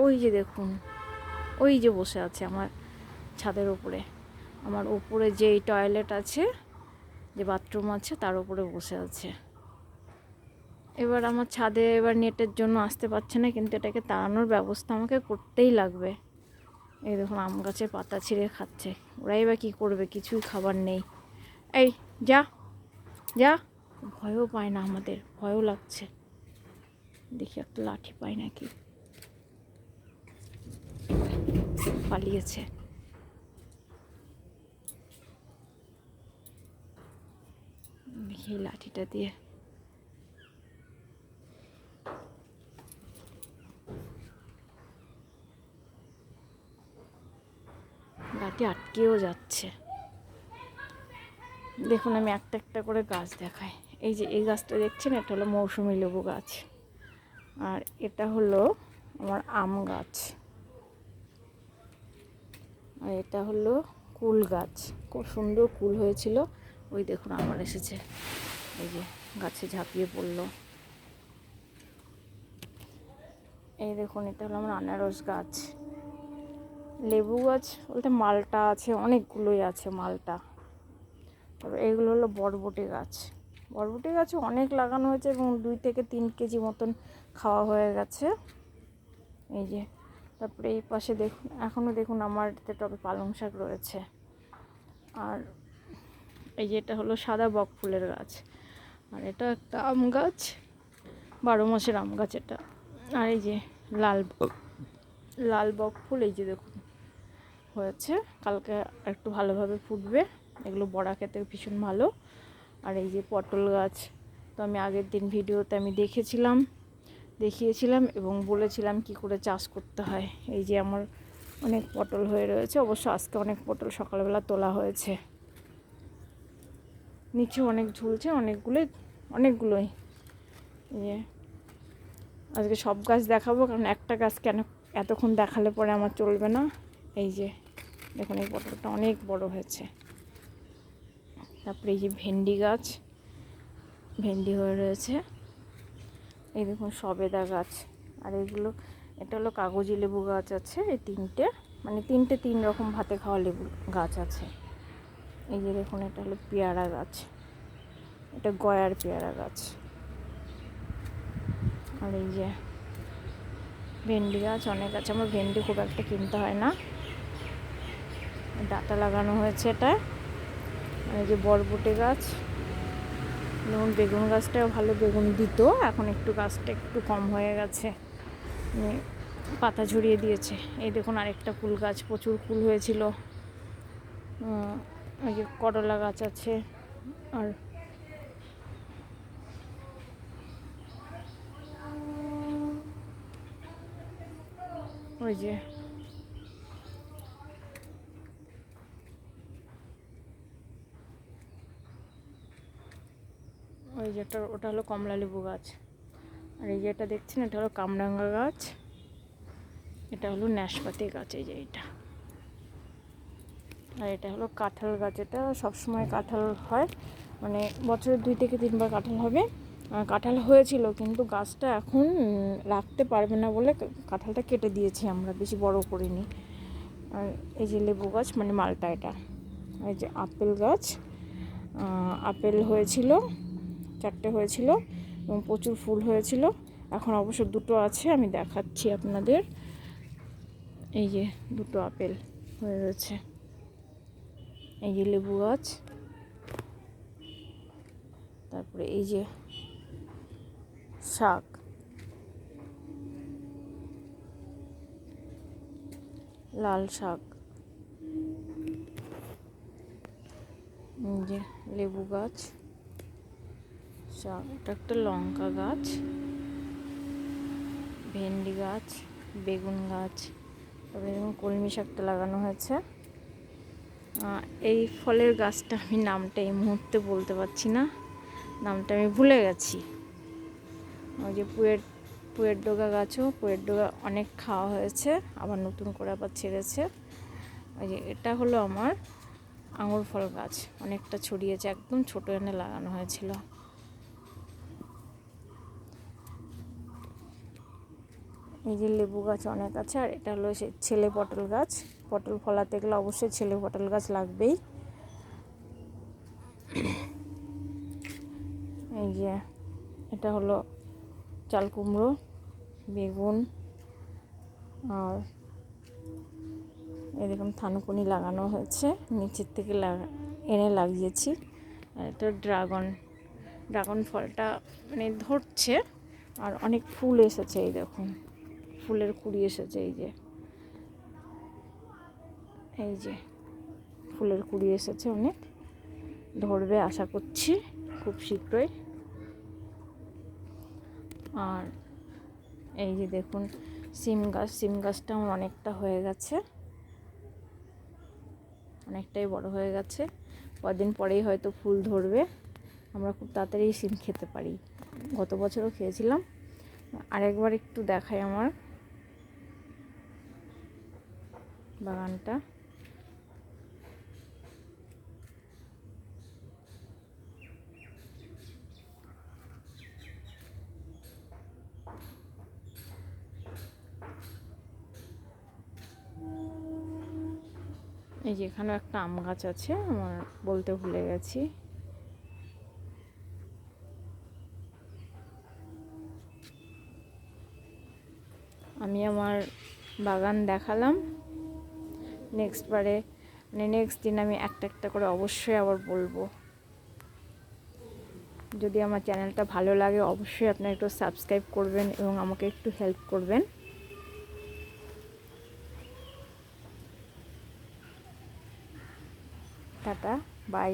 ওই যে দেখুন, ওই যে বসে আছে আমার ছাদের ওপরে। আমার ওপরে যেই টয়লেট আছে, যে বাথরুম আছে, তার উপরে বসে আছে। এবার আমার ছাদে এবার নেটের জন্য আসতে পারছে না, কিন্তু এটাকে তাড়ানোর ব্যবস্থা আমাকে করতেই লাগবে। এই দেখুন আম গাছের পাতা ছিঁড়ে খাচ্ছে। ওরাই বা কী করবে, কিছুই খাবার নেই। এই যা যা, ভয়ও পায় না, আমাদের ভয়ও লাগছে। দেখি একটা লাঠি পাই নাকি। পালিয়েছে। দেখি লাঠিটা দিয়ে লাঠি আটকেও যাচ্ছে। দেখুন আমি একটা একটা করে গাছ দেখাই। এই যে এই গাছটা দেখছেন, এটা হলো মৌসুমী লেবু গাছ, আর এটা হলো আমার আম গাছ, আর এটা হলো কুল গাছ। খুব সুন্দর কুল হয়েছিল। ওই দেখুন আমার এসেছে, এই যে গাছে ঝাঁপিয়ে পড়লো। এই দেখুন এটা হলো আমার আনারস গাছ। লেবু গাছ বলতে মালটা আছে, অনেকগুলোই আছে মালটা। তবে এইগুলো হলো বরবটি গাছ। বরবটি গাছে অনেক লাগানো হয়েছে এবং 2 থেকে 3 কেজি মতন খাওয়া হয়ে গেছে। এই যে, তারপরে এই পাশে দেখুন, এখনও দেখুন আমার টবে পালং শাক রয়েছে। আর এই যে এটা হলো সাদা বক ফুলের গাছ, আর এটা একটা আম গাছ, 12 মাসের আম গাছ এটা। আর এই যে লাল লাল বক ফুল, এই যে দেখুন হয়েছে, কালকে একটু ভালোভাবে ফুটবে। এগুলো বড়া খেতে ভীষণ ভালো। আর এই যে পটল গাছ, তো আমি আগের দিন ভিডিওতে আমি দেখিয়েছিলাম এবং বলেছিলাম কি করে চাষ করতে হয়। এই যে আমার অনেক পটল হয়ে রয়েছে, অবশ্য আজকে অনেক পটল সকালবেলা তোলা হয়েছে। নিচে অনেক ঝুলছে, অনেকগুলোই। এই যে আজকে সব গাছ দেখাবো, কারণ একটা গাছ কেন এতক্ষণ দেখালে পরে আমার চলবে না। এই যে দেখুন এই পটলটা অনেক বড় হয়েছে। তারপরে এই যে ভেন্ডি গাছ, ভেন্ডি হয়ে রয়েছে। এই দেখুন সবেদা গাছ। আর এগুলো, এটা হলো কাগজি লেবু গাছ আছে, এই 3টে, মানে 3 রকম ভাতে খাওয়া লেবু গাছ আছে। এই যে দেখুন এটা হলো পেয়ারা গাছ, এটা গয়ার পেয়ারা গাছ। আর এই যে ভেন্ডি গাছ অনেক আছে। আমার ভেন্ডি খুব একটা কিনতে হয় না, ডাঁটা লাগানো হয়েছে এটা। আর এই যে বরবটি গাছ, যেমন বেগুন গাছটাও ভালো বেগুন দিত, এখন একটু গাছটা একটু কম হয়ে গেছে, পাতা ঝরিয়ে দিয়েছে। এই দেখুন আরেকটা ফুল গাছ, প্রচুর ফুল হয়েছিল। ওই যে করলা গাছ আছে। আর ওই যে ওটা হলো কমলা লেবু গাছ। আর এই যে এটা দেখছেন, এটা হলো কামরাঙ্গা গাছ, এটা হলো নাশপাতি গাছ, এই যে এটা। আর এটা হলো কাঁঠাল গাছ, এটা সবসময় কাঁঠাল হয়, মানে বছরে 2 থেকে 3 বার কাঁঠাল হবে। কাঁঠাল হয়েছিল, কিন্তু গাছটা এখন রাখতে পারবে না বলে কাঁঠালটা কেটে দিয়েছি আমরা, বেশি বড় করিনি। আর এই যে লেবু গাছ, মানে মালটা এটা। এই যে আপেল গাছ, আপেল হয়েছিল, 4টে হয়েছিল এবং প্রচুর ফুল হয়েছিল। এখন অবশ্য 2টো আছে, আমি দেখাচ্ছি আপনাদের। এই যে 2টো আপেল হয়ে রয়েছে। এই যে লেবু গাছ, তারপরে এই যে শাক, লাল শাক, এই যে লেবু গাছ, শাক, এটা একটা লঙ্কা গাছ, ভেন্ডি গাছ, বেগুন গাছ, তারপরে যেমন কলমি শাকটা লাগানো হয়েছে। এই ফলের গাছটা আমি নামটা এই মুহূর্তে বলতে পারছি না, নামটা আমি ভুলে গেছি। ওই যে পুয়ের ডোগা গাছও, পুয়ের ডোগা অনেক খাওয়া হয়েছে, আবার নতুন করে আবার ছেড়েছে। ওই যে এটা হলো আমার আঙুর ফল গাছ, অনেকটা ছড়িয়েছে, একদম ছোটো এনে লাগানো হয়েছিল। এই যে লেবু গাছ অনেক আছে। আর এটা হলো সে ছেলে পটল গাছ। পটল ফলাতে গেলে অবশ্যই ছেলে পটল গাছ লাগবেই। এই যে এটা হলো চাল কুমড়ো, বেগুন, আর এরকম থানকুনি লাগানো হয়েছে, নিচের থেকে এনে লাগিয়েছি। আর এটা ড্রাগন ফলটা মানে ধরছে, আর অনেক ফুল এসেছে। এই দেখুন ফুলের কুড়ি এসেছে। এই যে ফুলের কুড়ি এসেছে, অনেক ধরবে আশা করছি খুব শীঘ্রই। আর এই যে দেখুন সিম গাছটা আমার অনেকটা হয়ে গেছে, অনেকটাই বড় হয়ে গেছে। কদিন পরেই হয়তো ফুল ধরবে। আমরা খুব তাড়াতাড়ি সিম খেতে পারি, গত বছরও খেয়েছিলাম। আরেকবার একটু দেখাই আমার বাগানটা। এই যে এখানেও একটা আম গাছ আছে, আমার বলতে ভুলে গেছি। আমি আমার বাগান দেখালাম। নেক্সট দিন আমি একটা একটা করে অবশ্যই আবার বলবো। যদি আমার চ্যানেলটা ভালো লাগে অবশ্যই আপনারা একটু সাবস্ক্রাইব করবেন এবং আমাকে একটু হেল্প করবেন। Tata, by.